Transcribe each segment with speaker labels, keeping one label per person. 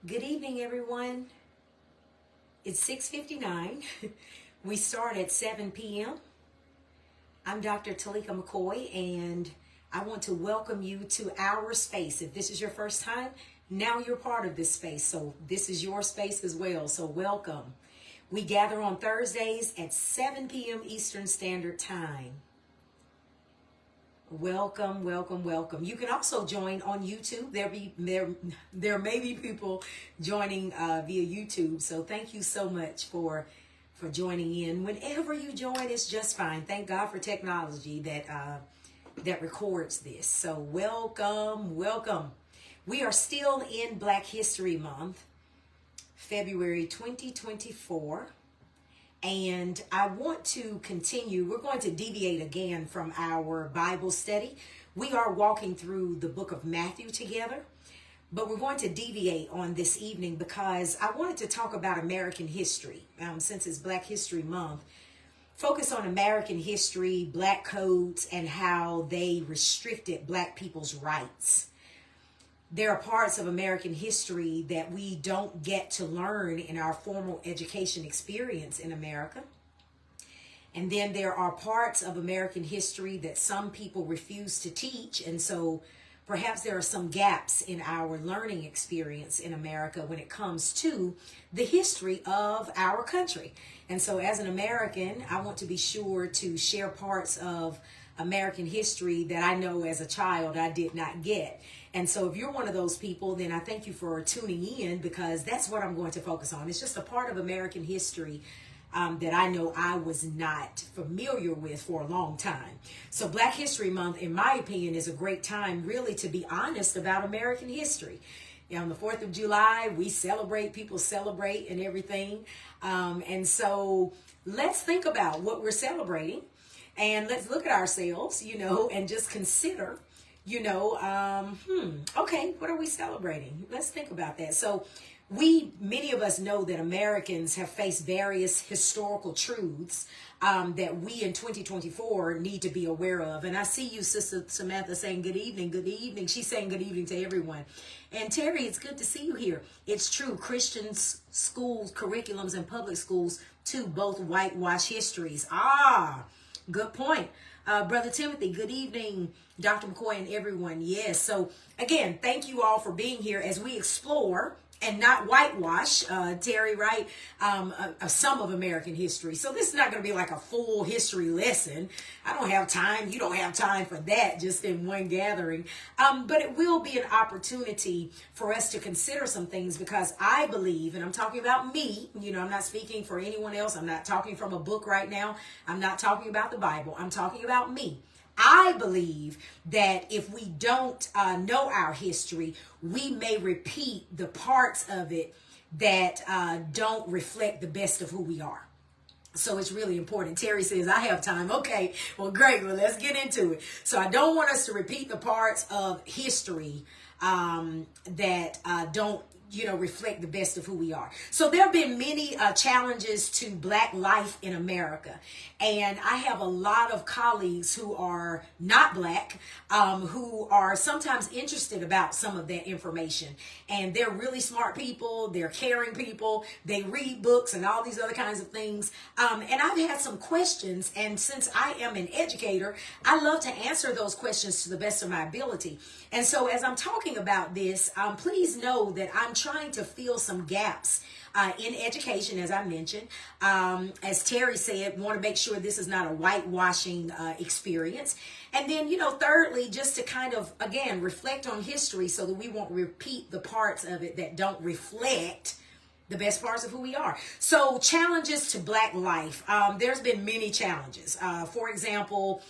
Speaker 1: Good evening, everyone. It's 6:59. We start at 7 p.m. I'm Dr. Talika McCoy, and I want to welcome you to our space. If this is your first time, now you're part of this space, so this is your space as well, so welcome. We gather on Thursdays at 7 p.m. Eastern Standard Time. Welcome, welcome, welcome. You can also join on YouTube. There may be people joining via YouTube. So thank you so much for joining in. Whenever you join, it's just fine. Thank God for technology that records this. So welcome, welcome. We are still in Black History Month, February 2024. And I want to continue. We're going to deviate again from our Bible study. We are walking through the book of Matthew together, but we're going to deviate on this evening because I wanted to talk about American history. Since it's Black History Month, focus on American history, Black codes, and how they restricted Black people's rights. There are parts of American history that we don't get to learn in our formal education experience in America. And then there are parts of American history that some people refuse to teach. And so perhaps there are some gaps in our learning experience in America when it comes to the history of our country. And so as an American, I want to be sure to share parts of American history that I know as a child I did not get. And so if you're one of those people, then I thank you for tuning in because that's what I'm going to focus on. It's just a part of American history that I know I was not familiar with for a long time. So Black History Month, in my opinion, is a great time really to be honest about American history. On the 4th of July, we celebrate, people celebrate and everything. And so let's think about what we're celebrating and let's look at ourselves, and just consider okay, what are we celebrating? Let's think about that. So many of us know that Americans have faced various historical truths that we in 2024 need to be aware of. And I see you, Sister Samantha, saying good evening, good evening. She's saying good evening to everyone. And Terry, it's good to see you here. It's true. Christians, schools, curriculums, and public schools, too, both whitewash histories. Good point. Brother Timothy, good evening, Dr. McCoy and everyone. Yes. So again, thank you all for being here as we explore and not whitewash, Terry, right? Some of American history. So this is not going to be like a full history lesson. I don't have time. You don't have time for that just in one gathering. But it will be an opportunity for us to consider some things because I believe, and I'm talking about me, I'm not speaking for anyone else. I'm not talking from a book right now. I'm not talking about the Bible. I'm talking about me. I believe that if we don't know our history, we may repeat the parts of it that don't reflect the best of who we are. So it's really important. Terry says, I have time. Okay, well, great. Well, let's get into it. So I don't want us to repeat the parts of history that don't reflect the best of who we are. So there have been many challenges to Black life in America. And I have a lot of colleagues who are not Black, who are sometimes interested about some of that information. And they're really smart people. They're caring people. They read books and all these other kinds of things. And I've had some questions. And since I am an educator, I love to answer those questions to the best of my ability. And so as I'm talking about this, please know that I'm trying to fill some gaps in education, as I mentioned. As Terry said, want to make sure this is not a whitewashing experience. And then, thirdly, just to kind of, again, reflect on history so that we won't repeat the parts of it that don't reflect the best parts of who we are. So challenges to Black life. There's been many challenges. For example,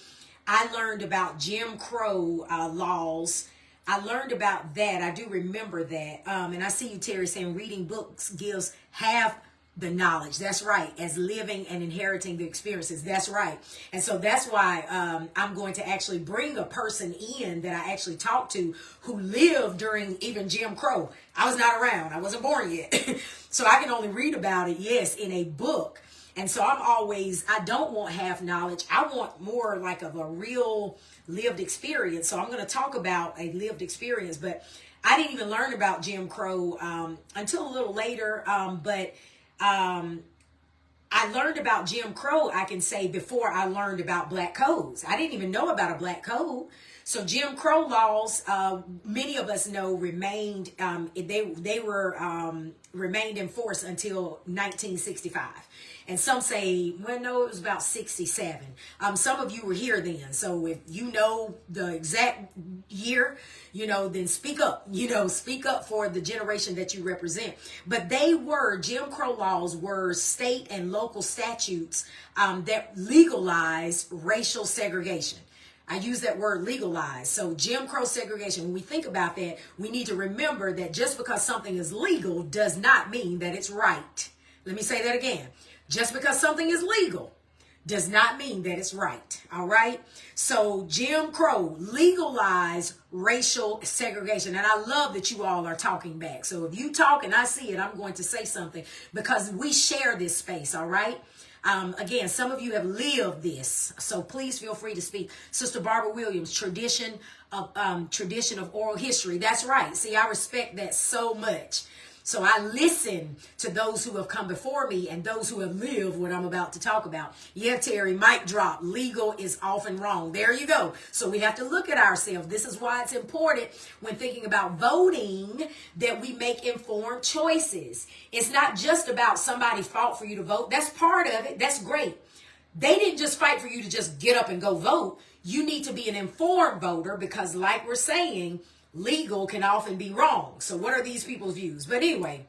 Speaker 1: I learned about Jim Crow laws. I learned about that. I do remember that. And I see you, Terry, saying reading books gives half the knowledge. That's right. As living and inheriting the experiences. That's right. And so that's why I'm going to actually bring a person in that I actually talked to who lived during even Jim Crow. I was not around. I wasn't born yet. So I can only read about it, yes, in a book. And so I don't want half knowledge. I want more like of a real lived experience. So I'm going to talk about a lived experience, but I didn't even learn about Jim Crow until a little later. But I learned about Jim Crow, I can say, before I learned about black codes. I didn't even know about a black code. So Jim Crow laws, many of us know, remained remained in force until 1965. And some say, well, no, it was about 67. Some of you were here then. So if you know the exact year, then speak up. Speak up for the generation that you represent. But Jim Crow laws were state and local statutes that legalized racial segregation. I use that word legalized. So Jim Crow segregation, when we think about that, we need to remember that just because something is legal does not mean that it's right. Let me say that again. Just because something is legal does not mean that it's right. All right. So Jim Crow legalized racial segregation. And I love that you all are talking back. So if you talk and I see it, I'm going to say something because we share this space. All right. Again, some of you have lived this, so please feel free to speak. Sister Barbara Williams, tradition of oral history. That's right. See, I respect that so much. So I listen to those who have come before me and those who have lived what I'm about to talk about. Yeah, Terry, mic drop. Legal is often wrong. There you go. So we have to look at ourselves. This is why it's important when thinking about voting that we make informed choices. It's not just about somebody fought for you to vote. That's part of it. That's great. They didn't just fight for you to just get up and go vote. You need to be an informed voter because, like we're saying, legal can often be wrong. So what are these people's views? But anyway,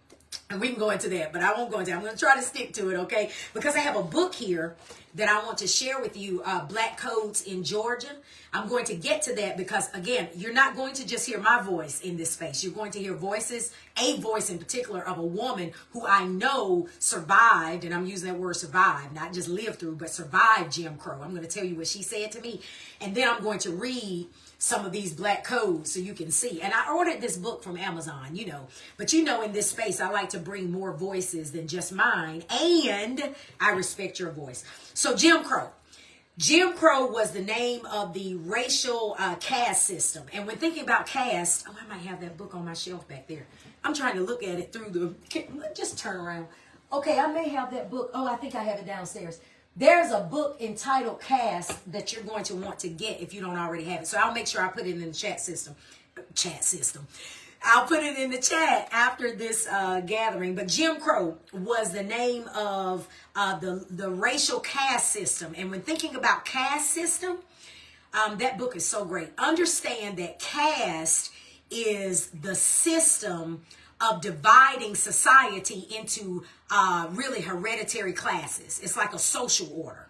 Speaker 1: and we can go into that, but I won't go into that. I'm going to try to stick to it, okay? Because I have a book here that I want to share with you, Black Codes in Georgia. I'm going to get to that because, again, you're not going to just hear my voice in this space. You're going to hear voices, a voice in particular of a woman who I know survived, and I'm using that word survived, not just lived through, but survived Jim Crow. I'm going to tell you what she said to me, and then I'm going to read some of these black codes so you can see. And I ordered this book from Amazon, but in this space, I like to bring more voices than just mine, and I respect your voice. So Jim Crow. Jim Crow was the name of the racial caste system. And when thinking about caste, I might have that book on my shelf back there. I'm trying to look at it through just turn around. Okay, I may have that book. Oh, I think I have it downstairs. There's a book entitled Caste that you're going to want to get if you don't already have it. So I'll make sure I put it in the chat system. I'll put it in the chat after this gathering. But Jim Crow was the name of the racial caste system. And when thinking about caste system, that book is so great. Understand that caste is the system of dividing society into really hereditary classes. It's like a social order.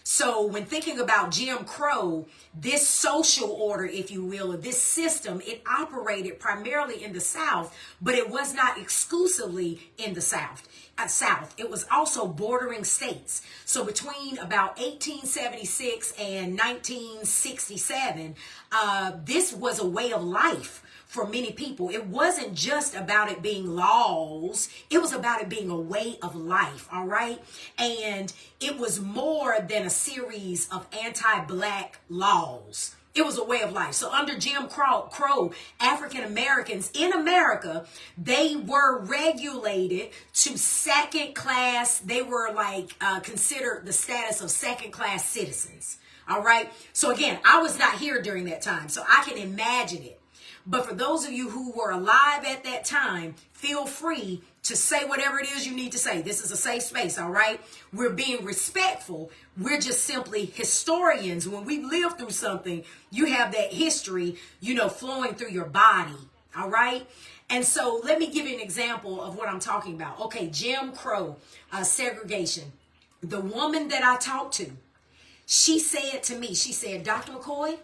Speaker 1: So when thinking about Jim Crow, this social order, if you will, or this system, it operated primarily in the South, but it was not exclusively in the South. It was also bordering states. So between about 1876 and 1967, this was a way of life for many people. It wasn't just about it being laws. It was about it being a way of life. All right. And it was more than a series of anti-black laws. It was a way of life. So under Jim Crow, African Americans in America, they were regulated to second class. They were considered the status of second class citizens. All right. So again, I was not here during that time, so I can imagine it. But for those of you who were alive at that time, feel free to say whatever it is you need to say. This is a safe space, all right? We're being respectful. We're just simply historians. When we live through something, you have that history, flowing through your body, all right? And so let me give you an example of what I'm talking about. Okay, Jim Crow, segregation. The woman that I talked to, she said to me, Dr. McCoy,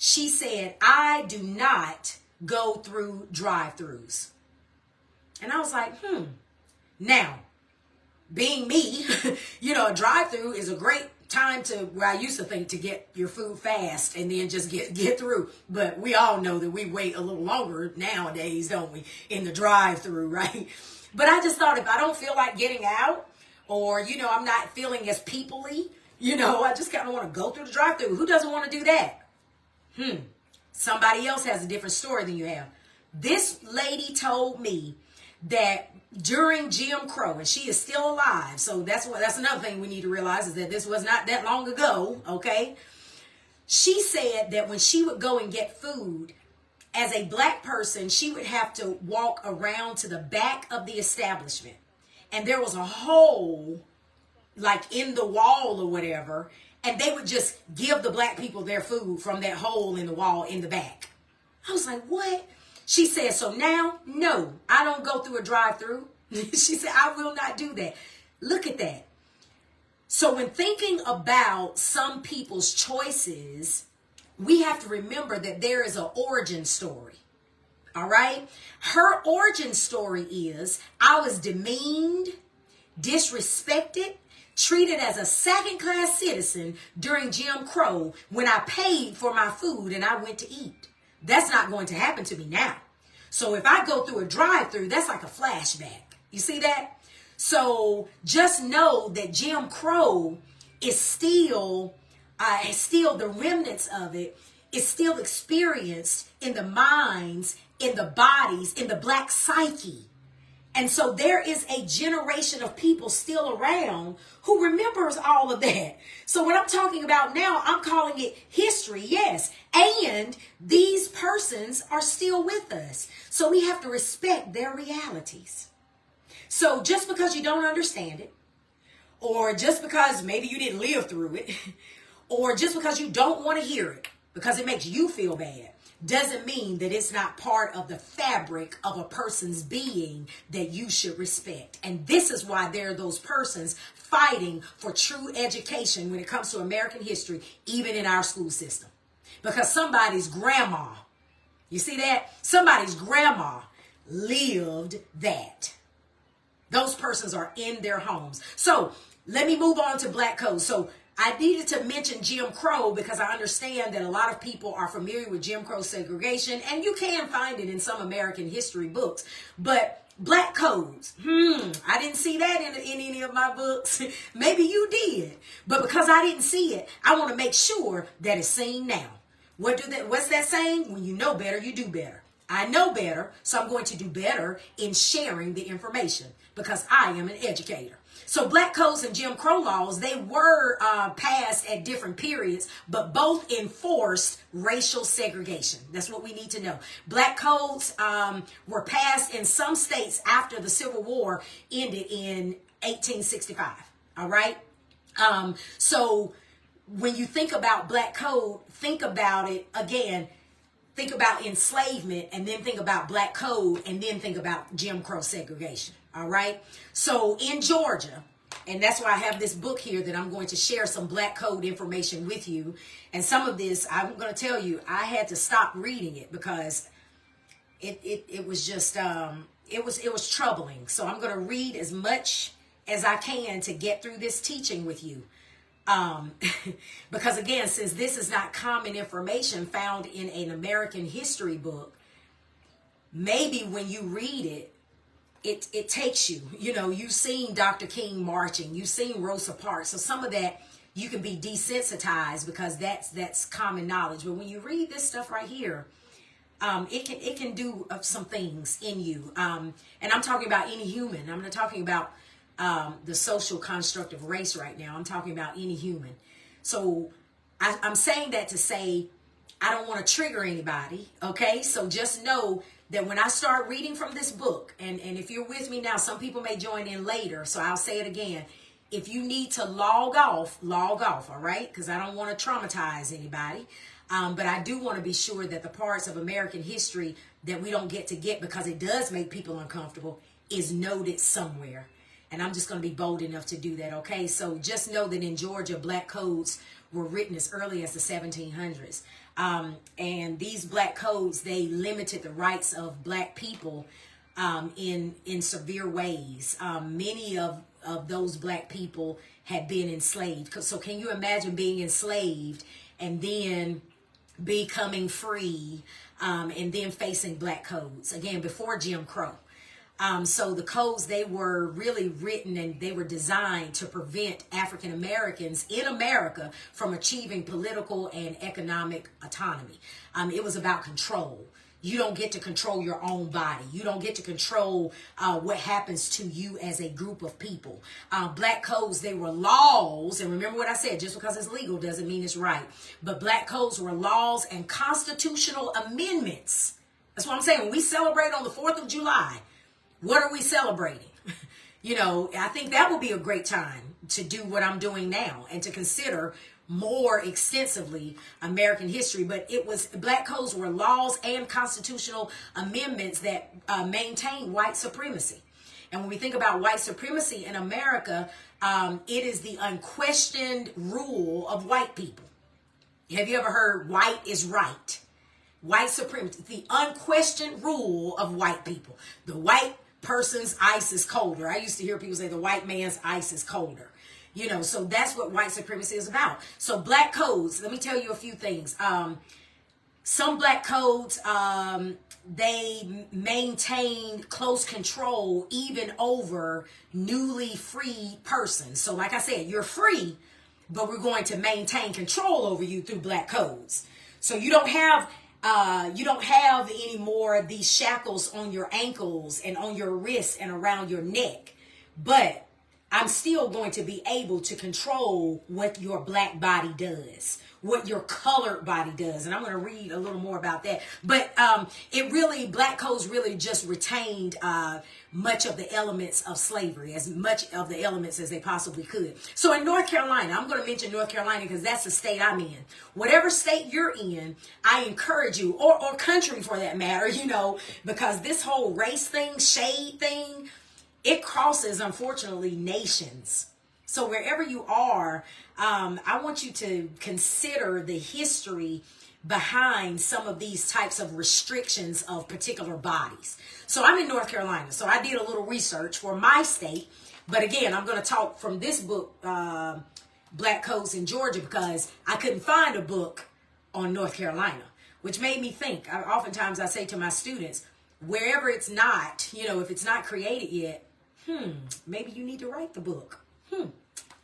Speaker 1: she said, I do not go through drive-thrus. And I was like, Now, being me, a drive-thru is a great time where I used to think to get your food fast and then just get through. But we all know that we wait a little longer nowadays, don't we, in the drive-thru, right? But I just thought if I don't feel like getting out, or, I'm not feeling as peoply. I just kind of want to go through the drive-thru. Who doesn't want to do that? Somebody else has a different story than you have. This lady told me that during Jim Crow, and she is still alive, so that's another thing we need to realize, is that this was not that long ago, okay? She said that when she would go and get food, as a black person, she would have to walk around to the back of the establishment. And there was a hole, like in the wall or whatever, and they would just give the black people their food from that hole in the wall in the back. I was like, what? She said, so now, no, I don't go through a drive-thru. She said, I will not do that. Look at that. So when thinking about some people's choices, we have to remember that there is an origin story. All right? Her origin story is, I was demeaned, disrespected, treated as a second-class citizen during Jim Crow when I paid for my food and I went to eat. That's not going to happen to me now. So if I go through a drive-thru, that's like a flashback. You see that? So just know that Jim Crow is still the remnants of it is still experienced in the minds, in the bodies, in the black psyche. And so there is a generation of people still around who remembers all of that. So what I'm talking about now, I'm calling it history, yes. And these persons are still with us. So we have to respect their realities. So just because you don't understand it, or just because maybe you didn't live through it, or just because you don't want to hear it because it makes you feel bad, doesn't mean that it's not part of the fabric of a person's being that you should respect. And this is why there are those persons fighting for true education when it comes to American history, even in our school system. Because somebody's grandma, you see that? Somebody's grandma lived that. Those persons are in their homes. So let me move on to Black Code. So I needed to mention Jim Crow because I understand that a lot of people are familiar with Jim Crow segregation, and you can find it in some American history books. But Black codes, I didn't see that in any of my books. Maybe you did. But because I didn't see it, I want to make sure that it's seen now. What's that saying? When you know better, you do better. I know better, so I'm going to do better in sharing the information because I am an educator. So Black codes and Jim Crow laws, they were passed at different periods, but both enforced racial segregation. That's what we need to know. Black codes were passed in some states after the Civil War ended in 1865. All right. So when you think about Black code, think about it again. Think about enslavement and then think about Black code and then think about Jim Crow segregation. All right. So in Georgia, and that's why I have this book here that I'm going to share some Black code information with you. And some of this, I'm going to tell you, I had to stop reading it because it was just, it was troubling. So I'm going to read as much as I can to get through this teaching with you. Because again, since this is not common information found in an American history book, maybe when you read it, it takes you, you've seen Dr. King marching, you've seen Rosa Parks. So some of that you can be desensitized because that's common knowledge. But when you read this stuff right here, it can do some things in you. And I'm talking about any human. I'm not talking about the social construct of race right now. I'm talking about any human. So I'm saying that to say I don't want to trigger anybody. Okay, so just know that when I start reading from this book, and if you're with me now, some people may join in later, so I'll say it again. If you need to log off, all right? Because I don't want to traumatize anybody. But I do want to be sure that the parts of American history that we don't get because it does make people uncomfortable is noted somewhere. And I'm just going to be bold enough to do that, okay? So just know that in Georgia, Black codes were written as early as the 1700s. And these Black codes, they limited the rights of Black people in severe ways. Many of those Black people had been enslaved. So can you imagine being enslaved and then becoming free and then facing Black codes? Again, before Jim Crow. So the codes, they were really written and they were designed to prevent African Americans in America from achieving political and economic autonomy. It was about control. You don't get to control your own body. You don't get to control what happens to you as a group of people. Black codes, they were laws. And remember what I said, just because it's legal doesn't mean it's right. But black codes were laws and constitutional amendments. That's what I'm saying. When we celebrate on the 4th of July, what are we celebrating? You know, I think that would be a great time to do what I'm doing now and to consider more extensively American history. But it was, black codes were laws and constitutional amendments that maintained white supremacy. And when we think about white supremacy in America, it is the unquestioned rule of white people. Have you ever heard white is right? White supremacy, the unquestioned rule of white people. The white person's ice is colder. I used to hear people say the white man's ice is colder. You know, so that's what white supremacy is about. So black codes, let me tell you a few things. Some black codes, they maintain close control even over newly freed persons. So like I said, you're free, but we're going to maintain control over you through black codes. So you don't have any more of these shackles on your ankles and on your wrists and around your neck. But I'm still going to be able to control what your black body does, what your colored body does. And I'm going to read a little more about that. But black codes really just retained much of the elements of slavery, as much of the elements as they possibly could. So in North Carolina, I'm going to mention North Carolina because that's the state I'm in. Whatever state you're in, I encourage you, or country for that matter, you know, because this whole race thing, shade thing, it crosses, unfortunately, nations. So wherever you are, I want you to consider the history behind some of these types of restrictions of particular bodies. So I'm in North Carolina, so I did a little research for my state. But again, I'm going to talk from this book, Black Codes in Georgia, because I couldn't find a book on North Carolina, which made me think. Oftentimes I say to my students, wherever it's not, you know, if it's not created yet, maybe you need to write the book.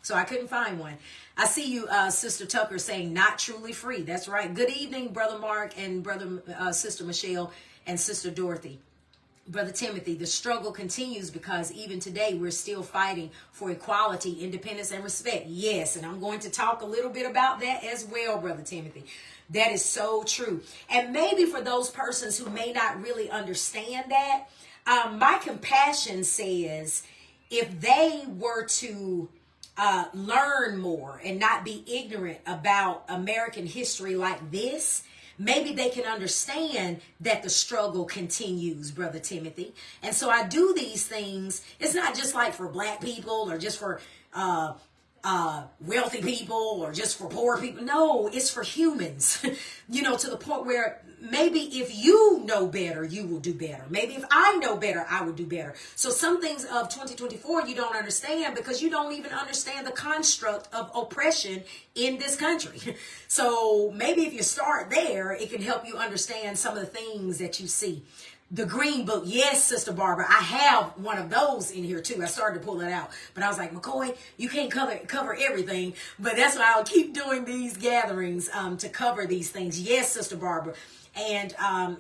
Speaker 1: So I couldn't find one. I see you, Sister Tucker, saying not truly free. That's right. Good evening, Brother Mark and Sister Michelle and Sister Dorothy. Brother Timothy, the struggle continues because even today we're still fighting for equality, independence, and respect. Yes, and I'm going to talk a little bit about that as well, Brother Timothy. That is so true. And maybe for those persons who may not really understand that, my compassion says if they were to learn more and not be ignorant about American history like this, maybe they can understand that the struggle continues, Brother Timothy. And so I do these things. It's not just like for black people or just for wealthy people or just for poor people. No, it's for humans, you know, to the point where maybe if you know better, you will do better. Maybe if I know better, I would do better. So some things of 2024 you don't understand because you don't even understand the construct of oppression in this country. So maybe if you start there, it can help you understand some of the things that you see. The Green Book. Yes, Sister Barbara. I have one of those in here too. I started to pull it out. But I was like, McCoy, you can't cover everything. But that's why I'll keep doing these gatherings to cover these things. Yes, Sister Barbara. And oh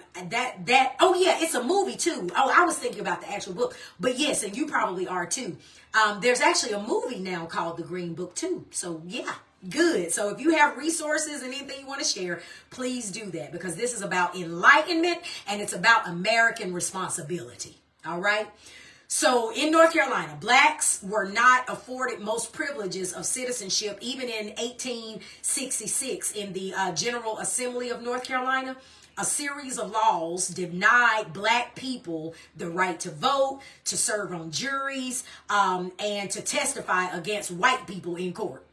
Speaker 1: yeah, it's a movie too. Oh, I was thinking about the actual book. But yes, and you probably are too. There's actually a movie now called The Green Book too. So yeah. Good. So if you have resources and anything you want to share, please do that because this is about enlightenment and it's about American responsibility. All right. So in North Carolina, blacks were not afforded most privileges of citizenship even in 1866 in the General Assembly of North Carolina. A series of laws denied black people the right to vote, to serve on juries, and to testify against white people in court.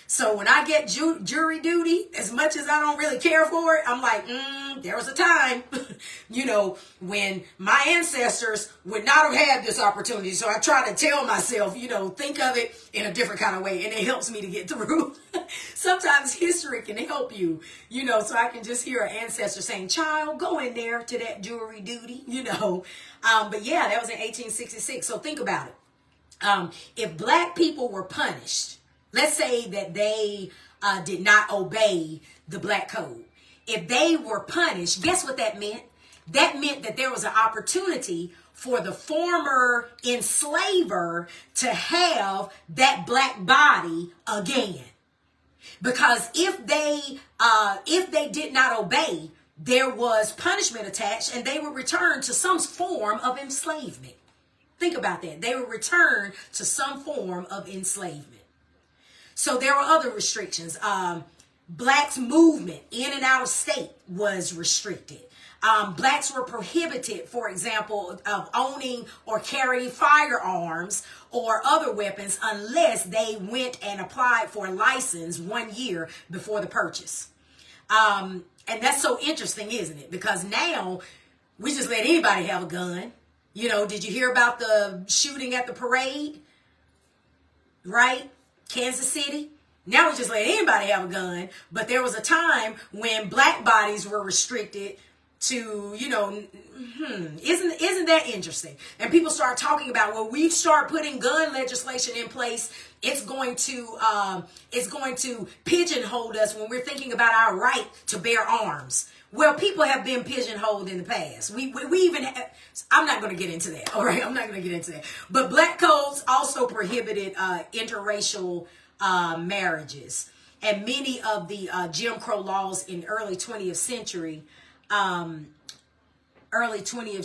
Speaker 1: So when I get jury duty, as much as I don't really care for it, I'm like, there was a time. when my ancestors would not have had this opportunity. So I try to tell myself, think of it in a different kind of way, and it helps me to get through. Sometimes history can help you, so I can just hear an ancestor saying, child, go in there to that jury duty, But yeah, that was in 1866. So think about it. If black people were punished, let's say that they did not obey the black code. If they were punished, guess what that meant? That meant that there was an opportunity for the former enslaver to have that black body again. Because if they did not obey, there was punishment attached, and they were returned to some form of enslavement. Think about that. They were returned to some form of enslavement. So there were other restrictions. Blacks' movement in and out of state was restricted. Blacks were prohibited, for example, of owning or carrying firearms or other weapons unless they went and applied for a license 1 year before the purchase. And that's so interesting, isn't it? Because now we just let anybody have a gun. Did you hear about the shooting at the parade? Right? Kansas City. Now we just let anybody have a gun. But there was a time when black bodies were restricted to, isn't that interesting? And people start talking about, well, we start putting gun legislation in place, it's going to pigeonhole us when we're thinking about our right to bear arms. Well, people have been pigeonholed in the past. We even have, I'm not going to get into that. All right, I'm not going to get into that. But black codes also prohibited interracial marriages, and many of the Jim Crow laws in early 20th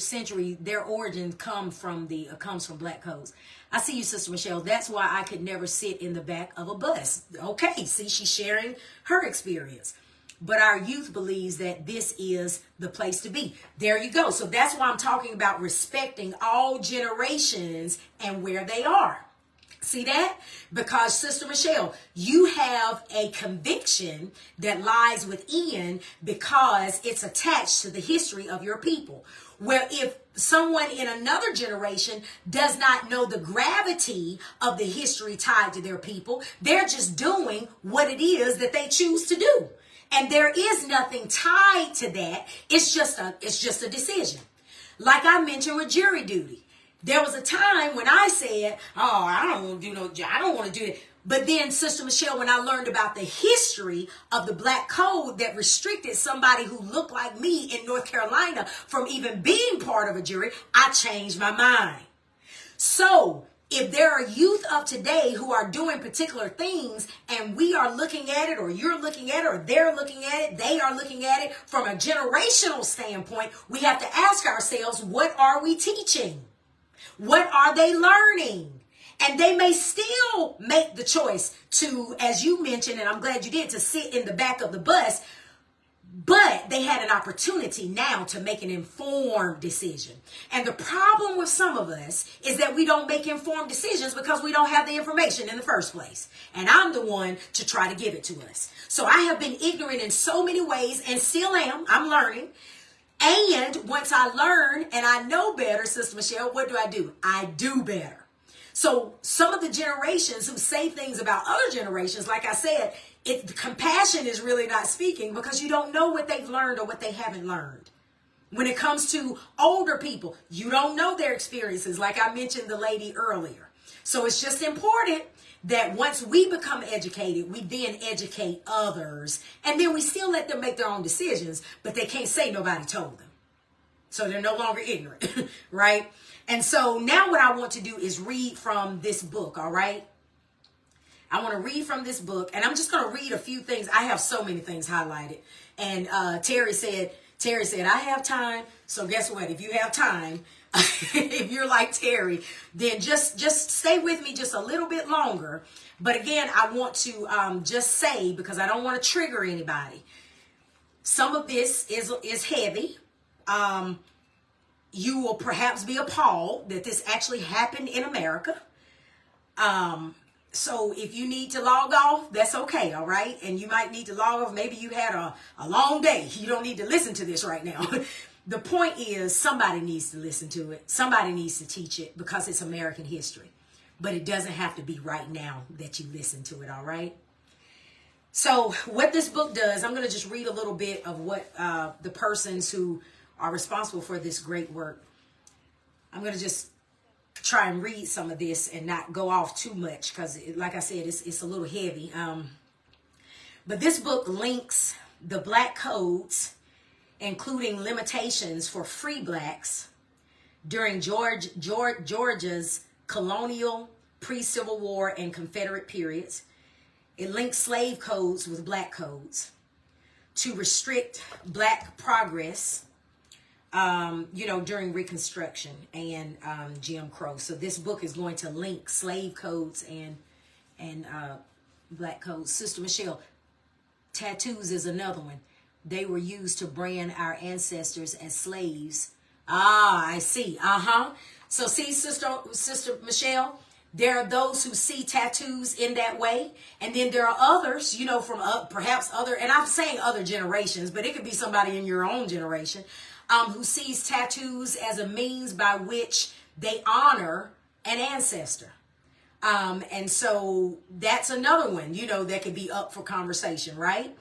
Speaker 1: century, their origin comes from black codes. I see you, Sister Michelle. That's why I could never sit in the back of a bus. Okay, see, she's sharing her experience. But our youth believes that this is the place to be. There you go. So that's why I'm talking about respecting all generations and where they are. See that? Because, Sister Michelle, you have a conviction that lies within because it's attached to the history of your people. Well, if someone in another generation does not know the gravity of the history tied to their people, they're just doing what it is that they choose to do. And there is nothing tied to that. It's just a decision. Like I mentioned with jury duty. There was a time when I said, oh, I don't want to do it. But then, Sister Michelle, when I learned about the history of the black code that restricted somebody who looked like me in North Carolina from even being part of a jury, I changed my mind. So if there are youth of today who are doing particular things and we are looking at it, or you're looking at it, or they're looking at it, they are looking at it from a generational standpoint, we have to ask ourselves, what are we teaching? What are they learning? And they may still make the choice to, as you mentioned, and I'm glad you did, to sit in the back of the bus, but they had an opportunity now to make an informed decision. And the problem with some of us is that we don't make informed decisions because we don't have the information in the first place. And I'm the one to try to give it to us. So I have been ignorant in so many ways and still am. I'm learning. And once I learn and I know better, Sister Michelle, what do? I do better. So some of the generations who say things about other generations, like I said, compassion is really not speaking because you don't know what they've learned or what they haven't learned. When it comes to older people, you don't know their experiences, like I mentioned the lady earlier. So it's just important that once we become educated, we then educate others. And then we still let them make their own decisions, but they can't say nobody told them. So they're no longer ignorant, right? And so now what I want to do is read from this book, all right? I want to read from this book, and I'm just going to read a few things. I have so many things highlighted. And Terry said, I have time. So guess what? If you have time, if you're like Terry, then just stay with me just a little bit longer. But again, I want to just say, because I don't want to trigger anybody, some of this is heavy. You will perhaps be appalled that this actually happened in America. So if you need to log off, that's okay, all right? And you might need to log off. Maybe you had a long day. You don't need to listen to this right now. the point is somebody needs to listen to it. Somebody needs to teach it because it's American history. But it doesn't have to be right now that you listen to it, all right? So what this book does, I'm going to just read a little bit of what the persons who are responsible for this great work. I'm going to just try and read some of this and not go off too much because, like I said, it's a little heavy. But this book links the Black codes, including limitations for free blacks during Georgia's colonial, pre-Civil War, and Confederate periods. It links slave codes with black codes to restrict black progress, during Reconstruction and Jim Crow. So this book is going to link slave codes and black codes. Sister Michelle, tattoos is another one. They were used to brand our ancestors as slaves. Ah, I see. So see, Sister Michelle, there are those who see tattoos in that way. And then there are others, from perhaps other, and I'm saying other generations, but it could be somebody in your own generation, who sees tattoos as a means by which they honor an ancestor. And so that's another one, that could be up for conversation, right?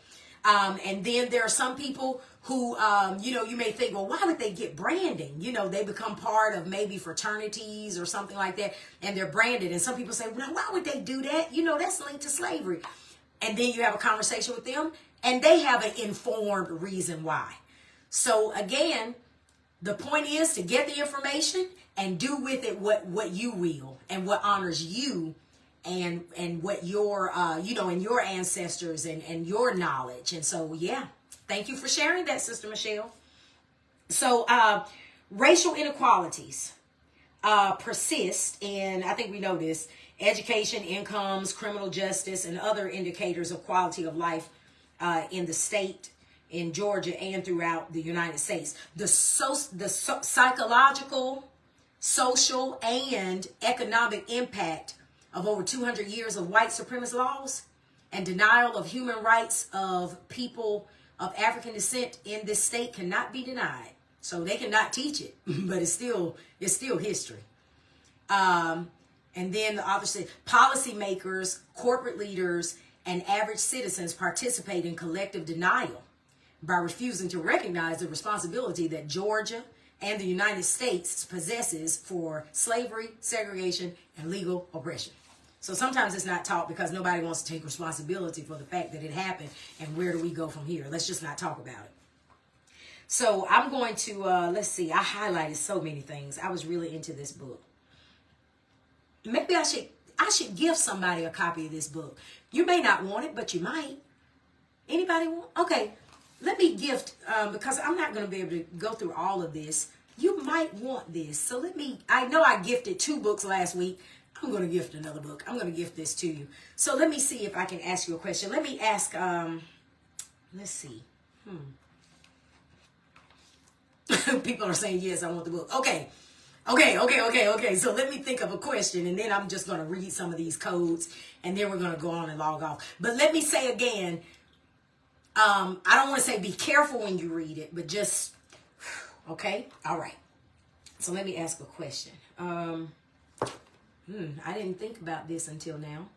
Speaker 1: And then there are some people who, you may think, well, why would they get branding? They become part of maybe fraternities or something like that, and they're branded. And some people say, well, why would they do that? That's linked to slavery. And then you have a conversation with them, and they have an informed reason why. So again, the point is to get the information and do with it what you will and what honors you and what your, and your ancestors and your knowledge. And so, yeah, thank you for sharing that, Sister Michelle. So racial inequalities persist in, I think we know this, education, incomes, criminal justice, and other indicators of quality of life in the state, in Georgia, and throughout the United States. The psychological, social, and economic impact of over 200 years of white supremacist laws and denial of human rights of people of African descent in this state cannot be denied. So they cannot teach it, but it's still history. And then the author said, policymakers, corporate leaders, and average citizens participate in collective denial by refusing to recognize the responsibility that Georgia and the United States possesses for slavery, segregation, and legal oppression. So sometimes it's not taught because nobody wants to take responsibility for the fact that it happened, and where do we go from here? Let's just not talk about it. So I'm going to, let's see, I highlighted so many things. I was really into this book. Maybe I should give somebody a copy of this book. You may not want it, but you might. Anybody want? Okay. Let me gift, because I'm not going to be able to go through all of this. You might want this. So I know I gifted 2 books last week. I'm going to gift another book. I'm going to gift this to you. So let me see if I can ask you a question. Let me ask, let's see. People are saying, yes, I want the book. Okay. So let me think of a question, and then I'm just going to read some of these codes, and then we're going to go on and log off. But let me say again, I don't want to say be careful when you read it, but just, okay? All right. So let me ask a question. I didn't think about this until now.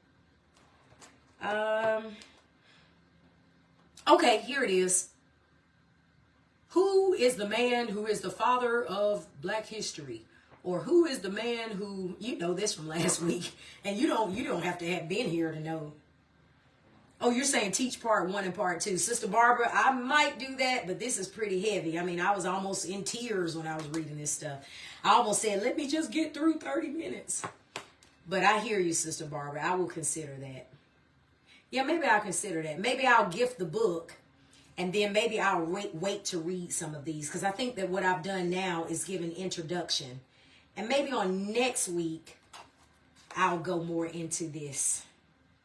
Speaker 1: Okay, here it is. Who is the man who is the father of Black history? Or who is the man who, you know this from last week, and you don't have to have been here to know. Oh, you're saying teach part 1 and part 2. Sister Barbara, I might do that, but this is pretty heavy. I mean, I was almost in tears when I was reading this stuff. I almost said, let me just get through 30 minutes. But I hear you, Sister Barbara. I will consider that. Yeah, maybe I'll consider that. Maybe I'll gift the book, and then maybe I'll wait to read some of these, because I think that what I've done now is give an introduction. And maybe on next week, I'll go more into this.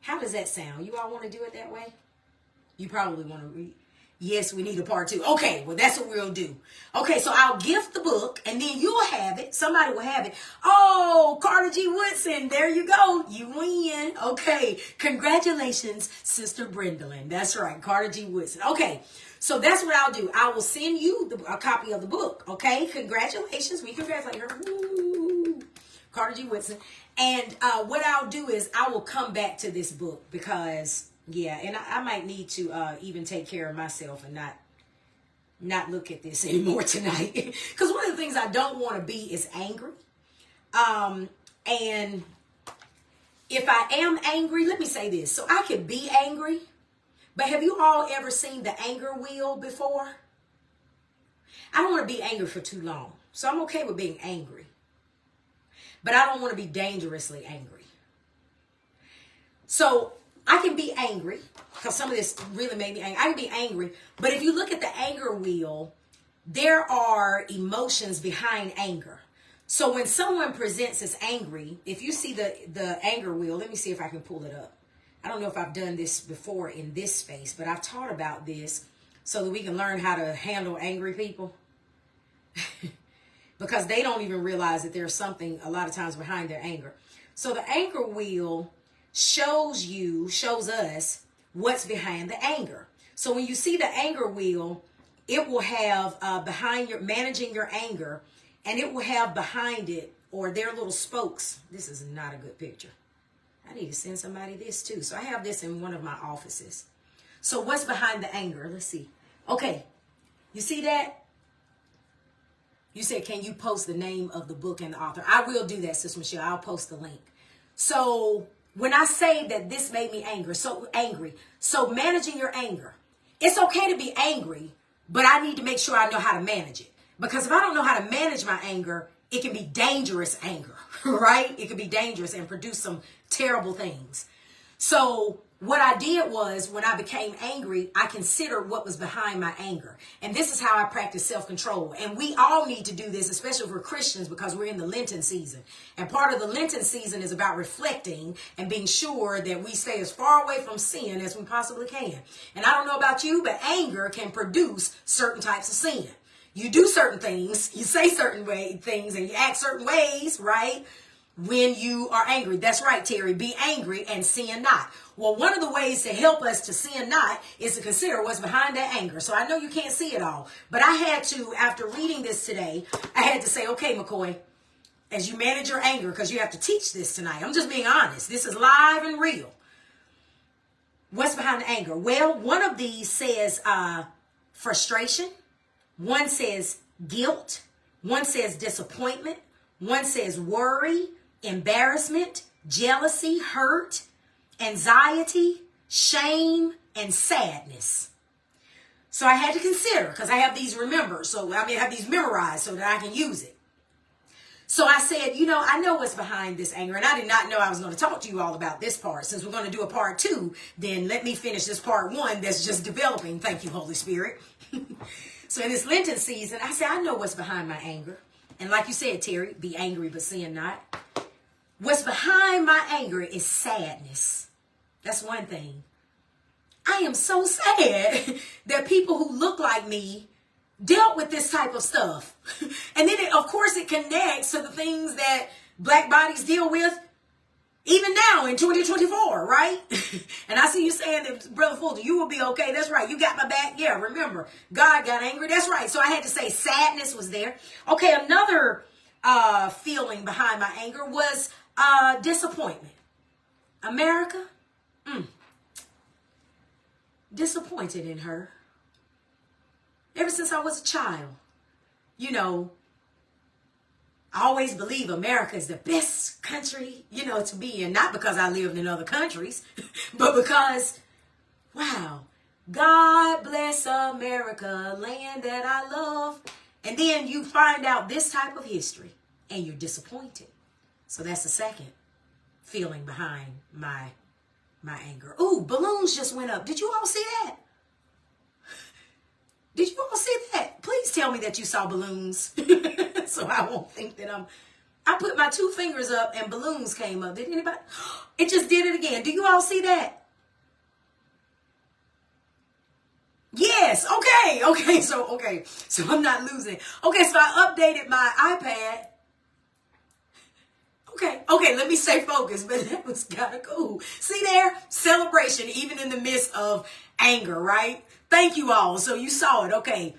Speaker 1: How does that sound? You all want to do it that way? You probably want to read. Yes, we need a part 2. Okay, well, that's what we'll do. Okay, so I'll gift the book, and then you'll have it. Somebody will have it. Oh, Carter G. Woodson, there you go. You win. Okay, congratulations, Sister Brendolyn. That's right, Carter G. Woodson. Okay, So that's what I'll do. I will send you a copy of the book. Okay, congratulations. We congratulate her. Woo. Carter G. Woodson. And what I'll do is I will come back to this book because, yeah, and I might need to even take care of myself and not look at this anymore tonight. Because one of the things I don't want to be is angry. And if I am angry, let me say this. So I could be angry, but have you all ever seen the anger wheel before? I don't want to be angry for too long. So I'm okay with being angry. But I don't want to be dangerously angry. So I can be angry, because some of this really made me angry. I can be angry, but if you look at the anger wheel, there are emotions behind anger. So when someone presents as angry, if you see the anger wheel, let me see if I can pull it up. I don't know if I've done this before in this space, but I've taught about this so that we can learn how to handle angry people. Because they don't even realize that there's something a lot of times behind their anger. So the anger wheel shows us what's behind the anger. So when you see the anger wheel, it will have managing your anger, and it will have behind it, or their little spokes. This is not a good picture. I need to send somebody this too. So I have this in one of my offices. So what's behind the anger? Let's see. Okay, you see that? You said, can you post the name of the book and the author? I will do that, Sister Michelle. I'll post the link. So when I say that this made me angry, so managing your anger. It's okay to be angry, but I need to make sure I know how to manage it. Because if I don't know how to manage my anger, it can be dangerous anger, right? It can be dangerous and produce some terrible things. So what I did was, when I became angry, I considered what was behind my anger. And this is how I practice self-control. And we all need to do this, especially for Christians, because we're in the Lenten season. And part of the Lenten season is about reflecting and being sure that we stay as far away from sin as we possibly can. And I don't know about you, but anger can produce certain types of sin. You do certain things, you say certain things, and you act certain ways, right? When you are angry. That's right, Terry. Be angry and sin not. Well, one of the ways to help us to sin not is to consider what's behind that anger. So I know you can't see it all, but I had to, after reading this today, I had to say, okay, McCoy, as you manage your anger, because you have to teach this tonight. I'm just being honest. This is live and real. What's behind the anger? Well, one of these says frustration. One says guilt. One says disappointment. One says worry, embarrassment, jealousy, hurt, anxiety, shame, and sadness. So I had to consider, because I have these I have these memorized so that I can use it. So I said, I know what's behind this anger, and I did not know I was going to talk to you all about this part. Since we're going to do a part 2, then let me finish this part 1 that's just developing. Thank you, Holy Spirit. So in this Lenten season, I said, I know what's behind my anger. And like you said, Terry, be angry but sin not. What's behind my anger is sadness. That's one thing. I am so sad that people who look like me dealt with this type of stuff. And then, of course, it connects to the things that black bodies deal with even now in 2024, right? And I see you saying that, Brother Fulton, you will be okay. That's right. You got my back. Yeah, remember, God got angry. That's right. So I had to say sadness was there. Okay, another feeling behind my anger was disappointment. America, disappointed in her. Ever since I was a child, I always believe America is the best country, to be in. Not because I lived in other countries, but because, wow, God bless America, land that I love. And then you find out this type of history and you're disappointed. So that's the second feeling behind my anger. Ooh, balloons just went up. Did you all see that? Did you all see that? Please tell me that you saw balloons. So I won't think that I put my 2 fingers up and balloons came up. Did anybody? It just did it again. Do you all see that? Yes. Okay. So I'm not losing. Okay. So I updated my iPad. Okay. Let me stay focused, but that was kind of cool. See there? Celebration, even in the midst of anger, right? Thank you all. So you saw it. Okay.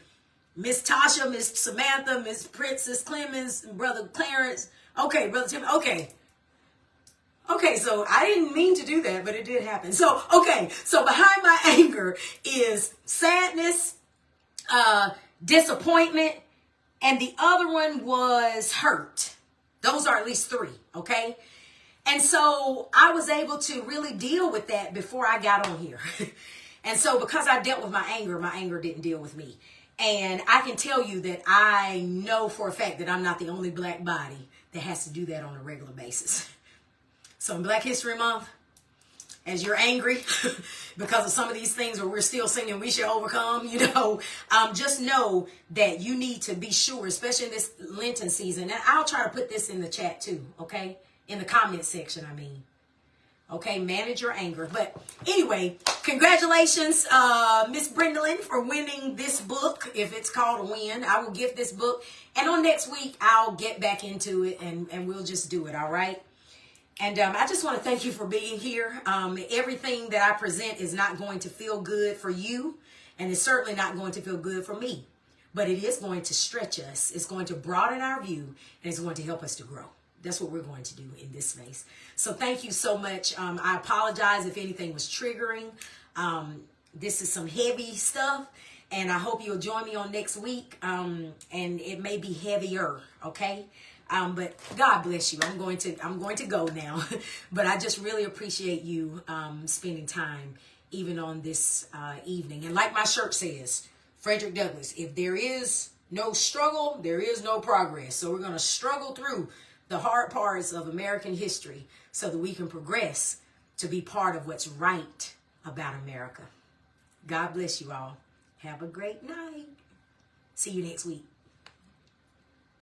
Speaker 1: Miss Tasha, Miss Samantha, Miss Princess Clemens, Brother Clarence. Okay, Brother Tim. Okay. Okay, so I didn't mean to do that, but it did happen. So, okay, so behind my anger is sadness, disappointment, and the other one was hurt. Those are at least three, okay? And so I was able to really deal with that before I got on here. And so because I dealt with my anger didn't deal with me. And I can tell you that I know for a fact that I'm not the only black body that has to do that on a regular basis. So in Black History Month, as you're angry because of some of these things where we're still singing We Shall Overcome, just know that you need to be sure, especially in this Lenten season. And I'll try to put this in the chat too, okay? In the comment section, I mean. Okay, manage your anger. But anyway, congratulations, Miss Brendalyn, for winning this book. If it's called a win, I will gift this book. And on next week, I'll get back into it and we'll just do it, all right? And I just want to thank you for being here. Everything that I present is not going to feel good for you, and it's certainly not going to feel good for me. But it is going to stretch us. It's going to broaden our view, and it's going to help us to grow. That's what we're going to do in this space. So thank you so much. I apologize if anything was triggering. This is some heavy stuff, and I hope you'll join me on next week. And it may be heavier, okay? But God bless you. I'm going to go now. But I just really appreciate you spending time even on this evening. And like my shirt says, Frederick Douglass, if there is no struggle, there is no progress. So we're going to struggle through the hard parts of American history so that we can progress to be part of what's right about America. God bless you all. Have a great night. See you next week.